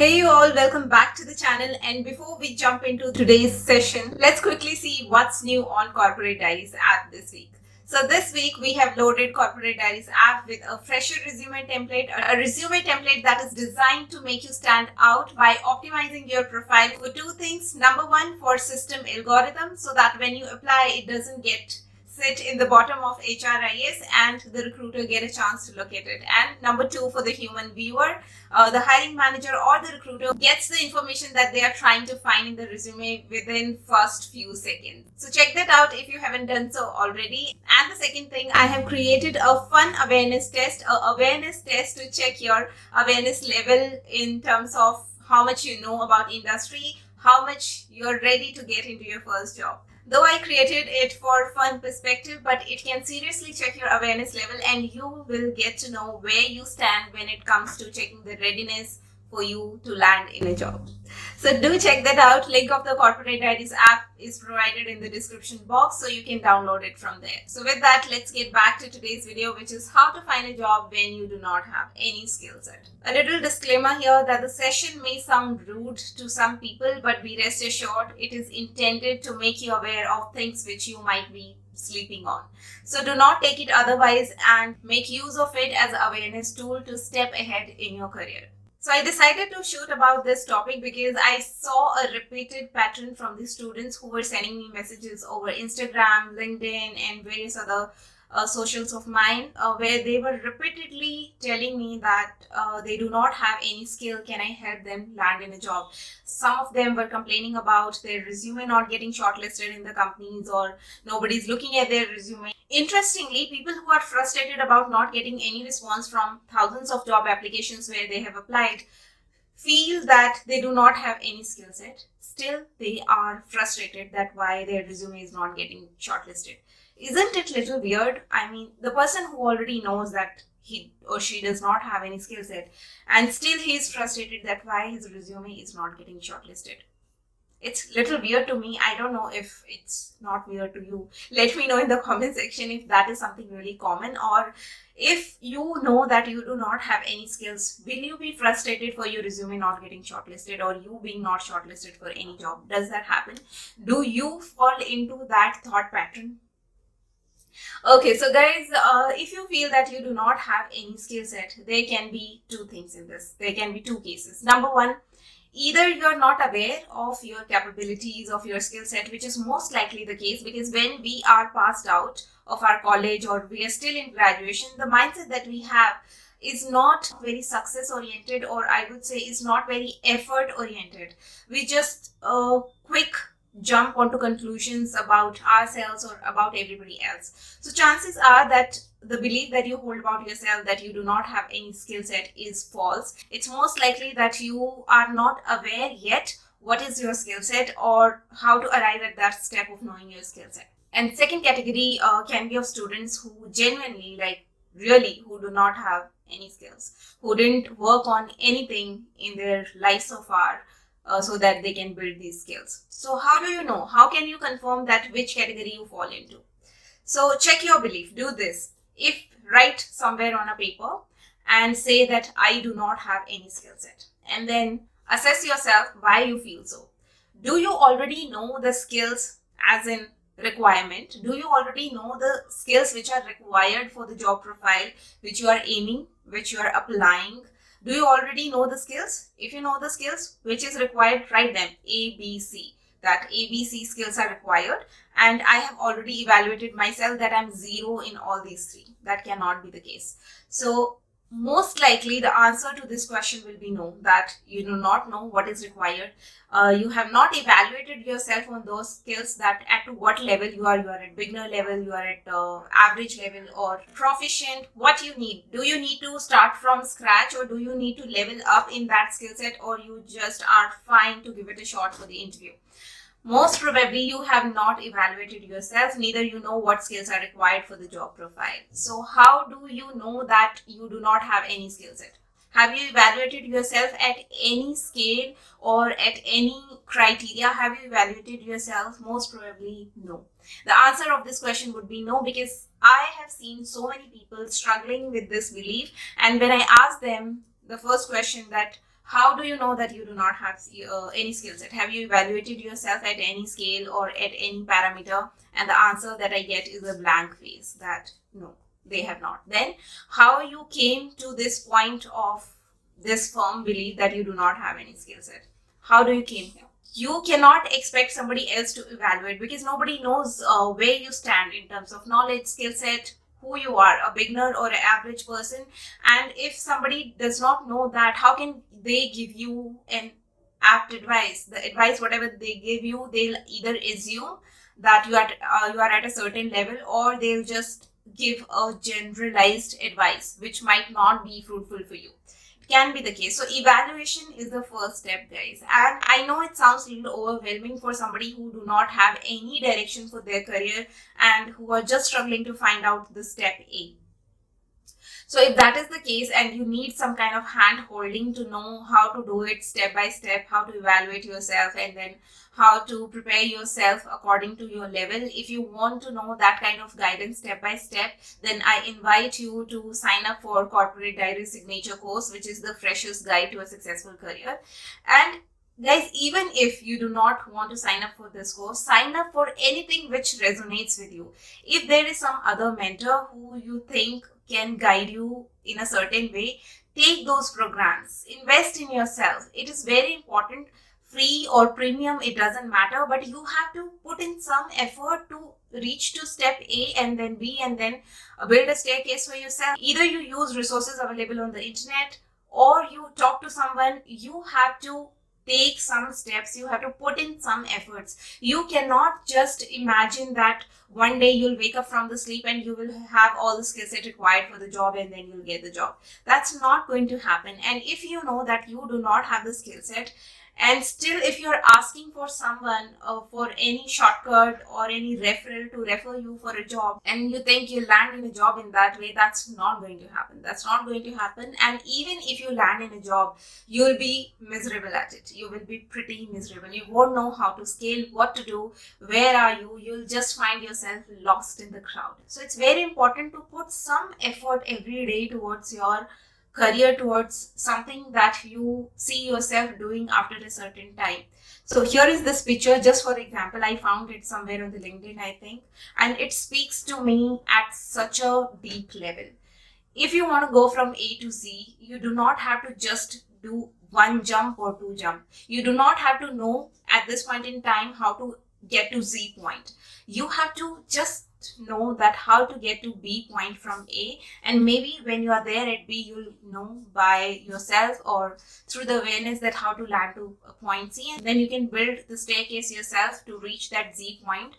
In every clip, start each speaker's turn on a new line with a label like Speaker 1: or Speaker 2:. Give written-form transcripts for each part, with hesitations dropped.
Speaker 1: Hey you all, welcome back to the channel, and before we jump into today's session, let's quickly see what's new on Corporate Diaries app this week. So this week we have loaded Corporate Diaries app with a fresher resume template, a resume template that is designed to make you stand out by optimizing your profile for two things. Number one, for system algorithm, so that when you apply, it doesn't get sit in the bottom of HRIS and the recruiter get a chance to look at it. And number two, for the human viewer, the hiring manager or the recruiter gets the information that they are trying to find in the resume within first few seconds. So check that out if you haven't done so already. And the second thing, I have created a fun awareness test, to check your awareness level in terms of how much you know about industry, how much you're ready to get into your first job. Though I created it for fun perspective, but it can seriously check your awareness level and you will get to know where you stand when it comes to checking the readiness for you to land in a job. So do check that out. Link of the Corporate Diaries app is provided in the description box, so you can download it from there. So with that, let's get back to today's video, which is how to find a job when you do not have any skill set. A little disclaimer here that the session may sound rude to some people, but be rest assured it is intended to make you aware of things which you might be sleeping on. So do not take it otherwise and make use of it as an awareness tool to step ahead in your career. So I decided to shoot about this topic because I saw a repeated pattern from the students who were sending me messages over Instagram, LinkedIn, and various other socials of mine, where they were repeatedly telling me that they do not have any skill. Can I help them land in a job? Some of them were complaining about their resume not getting shortlisted in the companies, or nobody's looking at their resume. Interestingly, people who are frustrated about not getting any response from thousands of job applications where they have applied feel that they do not have any skill set. Still, they are frustrated that why their resume is not getting shortlisted. Isn't it a little weird? I mean, the person who already knows that he or she does not have any skill set, and still he is frustrated that why his resume is not getting shortlisted. It's little weird to me. I don't know if it's not weird to you. Let me know in the comment section if that is something really common, or if you know that you do not have any skills. Will you be frustrated for your resume not getting shortlisted, or you being not shortlisted for any job? Does that happen? Do you fall into that thought pattern? Okay, so guys, if you feel that you do not have any skill set, there can be two things in this. There can be two cases. Number one, either you're not aware of your capabilities, of your skill set, which is most likely the case, because when we are passed out of our college or we are still in graduation, the mindset that we have is not very success oriented, or I would say is not very effort oriented. We just quick jump onto conclusions about ourselves or about everybody else. So chances are that the belief that you hold about yourself that you do not have any skill set is false. It's most likely that you are not aware yet what is your skill set or how to arrive at that step of knowing your skill set. And second category can be of students who genuinely, like really, who do not have any skills, who didn't work on anything in their life so far, so that they can build these skills. So how do you know? How can you confirm that which category you fall into? So check your belief. Do this. If write somewhere on a paper and say that I do not have any skill set, and then assess yourself why you feel so. Do you already know the skills as in requirement? Do you already know the skills which are required for the job profile which you are aiming, which you are applying? Do you already know the skills? If you know the skills which is required, write them A, B, C. That A, B, C skills are required, and I have already evaluated myself that I'm zero in all these three. That cannot be the case. So most likely the answer to this question will be no, that you do not know what is required. You have not evaluated yourself on those skills, that at what level you are at beginner level, you are at average level or proficient. What you need? Do you need to start from scratch, or do you need to level up in that skill set, or you just are fine to give it a shot for the interview? Most probably you have not evaluated yourself, neither you know what skills are required for the job profile. So how do you know that you do not have any skill set? Have you evaluated yourself at any scale or at any criteria? Have you evaluated yourself? Most probably no. The answer of this question would be no, because I have seen so many people struggling with this belief, and when I ask them the first question that How do you know that you do not have any skill set? Have you evaluated yourself at any scale or at any parameter? And the answer that I get is a blank face, that no, they have not. Then how you came to this point of this firm belief that you do not have any skill set? How do you came here? You cannot expect somebody else to evaluate, because nobody knows where you stand in terms of knowledge, skill set, who you are, a beginner or an average person. And if somebody does not know that, how can they give you an apt advice? The advice, whatever they give you, they'll either assume that you are at a certain level, or they'll just give a generalized advice which might not be fruitful for you. Can be the case. So evaluation is the first step, guys. And I know it sounds a little overwhelming for somebody who do not have any direction for their career and who are just struggling to find out the step A. So if that is the case and you need some kind of hand holding to know how to do it step by step, how to evaluate yourself, and then how to prepare yourself according to your level, if you want to know that kind of guidance step by step, then I invite you to sign up for Corporate Diaries signature course, which is the freshest guide to a successful career. And guys, even if you do not want to sign up for this course, sign up for anything which resonates with you. If there is some other mentor who you think can guide you in a certain way, take those programs. Invest in yourself. It is very important. Free or premium, it doesn't matter, but you have to put in some effort to reach to step A and then B, and then build a staircase for yourself. Either you use resources available on the internet, or you talk to someone. You have to take some steps, you have to put in some efforts. You cannot just imagine that one day you'll wake up from the sleep and you will have all the skill set required for the job and then you'll get the job. That's not going to happen. And if you know that you do not have the skill set, and still if you're asking for someone for any shortcut or any referral to refer you for a job, and you think you'll land in a job in that way, that's not going to happen. That's not going to happen. And even if you land in a job, you'll be miserable at it. You will be pretty miserable. You won't know how to scale, what to do, where are you. You'll just find yourself lost in the crowd. So it's very important to put some effort every day towards your career, towards something that you see yourself doing after a certain time. So here is this picture, just for example. I found it somewhere on the LinkedIn, I think, and it speaks to me at such a deep level. If you want to go from A to Z, you do not have to just do one jump or two jump. You do not have to know at this point in time how to get to Z point. You have to just know that how to get to B point from A, and maybe when you are there at B, you'll know by yourself or through the awareness that how to land to a point C, and then you can build the staircase yourself to reach that Z point,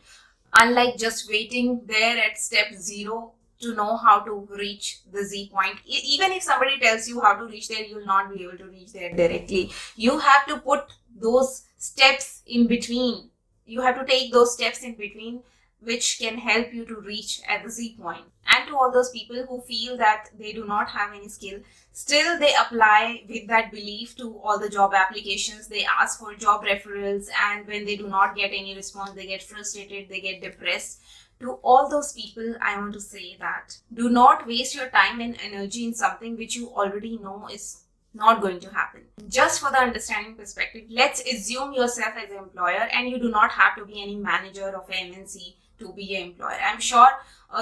Speaker 1: unlike just waiting there at step 0 to know how to reach the Z point. Even if somebody tells you how to reach there, you'll not be able to reach there directly. You have to put those steps in between. You have to take those steps in between, which can help you to reach at the Z point. And to all those people who feel that they do not have any skill, still they apply with that belief to all the job applications. They ask for job referrals, and when they do not get any response, they get frustrated, they get depressed. To all those people, I want to say that do not waste your time and energy in something which you already know is not going to happen. Just for the understanding perspective, let's assume yourself as an employer, and you do not have to be any manager of an MNC to be an employer. I'm sure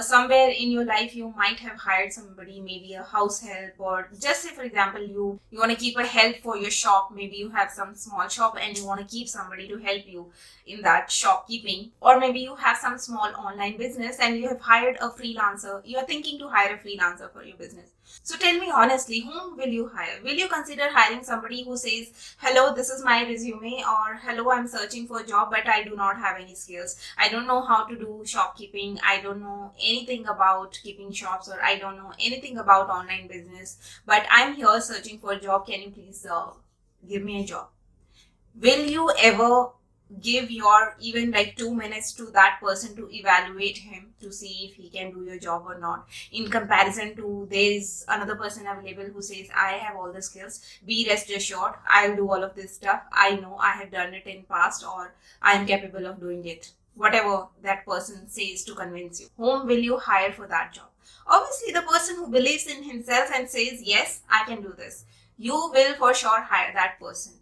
Speaker 1: somewhere in your life you might have hired somebody, maybe a house help, or just say for example you want to keep a help for your shop. Maybe you have some small shop and you want to keep somebody to help you in that shopkeeping, or maybe you have some small online business and you have hired a freelancer. You are thinking to hire a freelancer for your business. So tell me honestly, whom will you hire? Will you consider hiring somebody who says, hello, this is my resume, or hello, I'm searching for a job but I do not have any skills. I don't know how to do shopkeeping. I don't know anything about keeping shops, or I don't know anything about online business, but I'm here searching for a job. Can you please give me a job? Will you ever give your even like 2 minutes to that person to evaluate him, to see if he can do your job or not, in comparison to there is another person available who says, I have all the skills, be rest assured, I'll do all of this stuff, I know, I have done it in past, or I am capable of doing it. Whatever that person says to convince you, whom will you hire for that job? Obviously the person who believes in himself and says, yes, I can do this. you will for sure hire that person.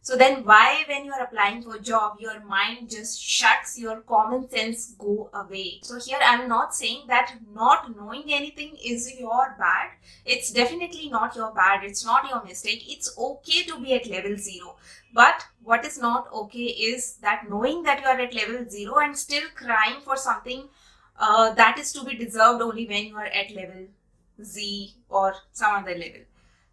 Speaker 1: So then why, when you are applying for a job, your mind just shuts, your common sense go away? So here I'm not saying that not knowing anything is your bad. It's definitely not your bad. It's not your mistake. It's okay to be at level 0. But what is not okay is that knowing that you are at level 0 and still crying for something that is to be deserved only when you are at level Z or some other level.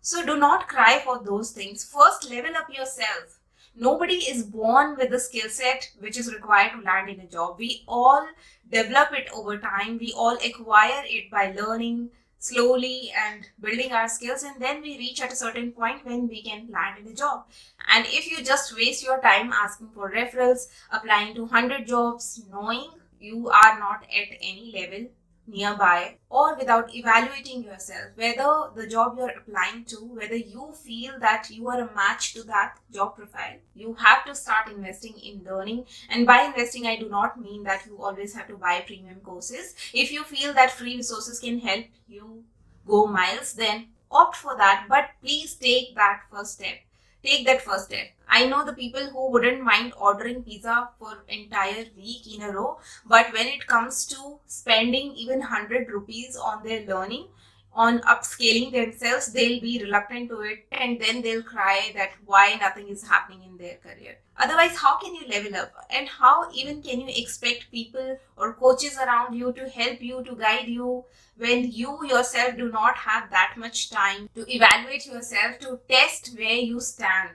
Speaker 1: So do not cry for those things. First, level up yourself. Nobody is born with the skill set which is required to land in a job. We all develop it over time. We all acquire it by learning slowly and building our skills, and then we reach at a certain point when we can land in a job. And if you just waste your time asking for referrals, applying to 100 jobs, knowing you are not at any level nearby, or without evaluating yourself, whether the job you're applying to, whether you feel that you are a match to that job profile, you have to start investing in learning. And by investing, I do not mean that you always have to buy premium courses. If you feel that free resources can help you go miles, then opt for that. But please take that first step. Take that first step. I know the people who wouldn't mind ordering pizza for entire week in a row, but when it comes to spending even 100 rupees on their learning, on upscaling themselves, they'll be reluctant to it, and then they'll cry that why nothing is happening in their career. Otherwise, how can you level up? And how even can you expect people or coaches around you to help you, to guide you, when you yourself do not have that much time to evaluate yourself, to test where you stand,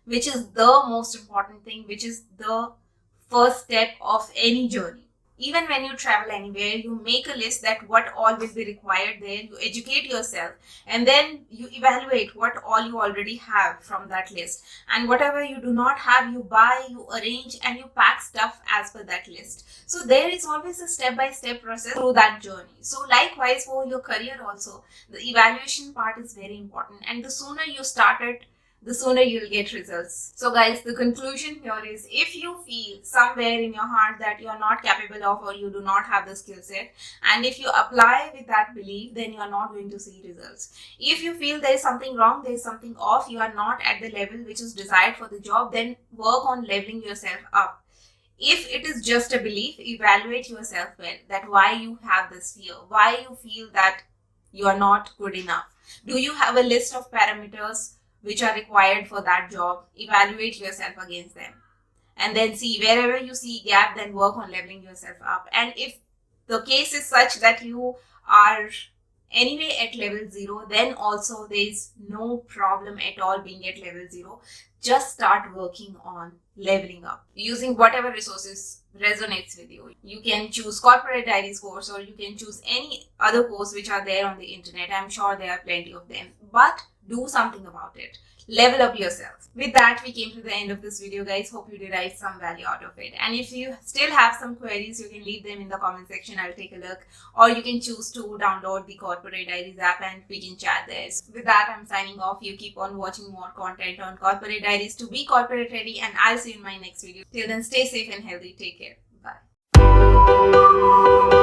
Speaker 1: which is the most important thing, which is the first step of any journey. Even when you travel anywhere, you make a list that what all will be required there, you educate yourself, and then you evaluate what all you already have from that list. And whatever you do not have, you buy, you arrange, and you pack stuff as per that list. So there is always a step-by-step process through that journey. So likewise for your career also, the evaluation part is very important. And the sooner you start it, the sooner you'll get results. So guys, the conclusion here is, if you feel somewhere in your heart that you're not capable of, or you do not have the skill set, and if you apply with that belief, then you're not going to see results. If you feel there is something wrong, there is something off, you are not at the level which is desired for the job, then work on leveling yourself up. If it is just a belief, evaluate yourself well, that why you have this fear, why you feel that you are not good enough. Do you have a list of parameters which are required for that job? Evaluate yourself against them, and then see wherever you see gap, then work on leveling yourself up. And if the case is such that you are anyway at level 0, then also there is no problem at all being at level 0. Just start working on leveling up using whatever resources resonates with you. You can choose Corporate Diaries course, or you can choose any other course which are there on the internet. I'm sure there are plenty of them, but do something about it. Level up yourself. With that, we came to the end of this video, guys. Hope you derived some value out of it. And if you still have some queries, you can leave them in the comment section. I'll take a look. Or you can choose to download the Corporate Diaries app and we can chat there. So with that, I'm signing off. You keep on watching more content on Corporate Diaries to be corporate ready, and I'll see you in my next video. Till then, stay safe and healthy. Take care. Bye.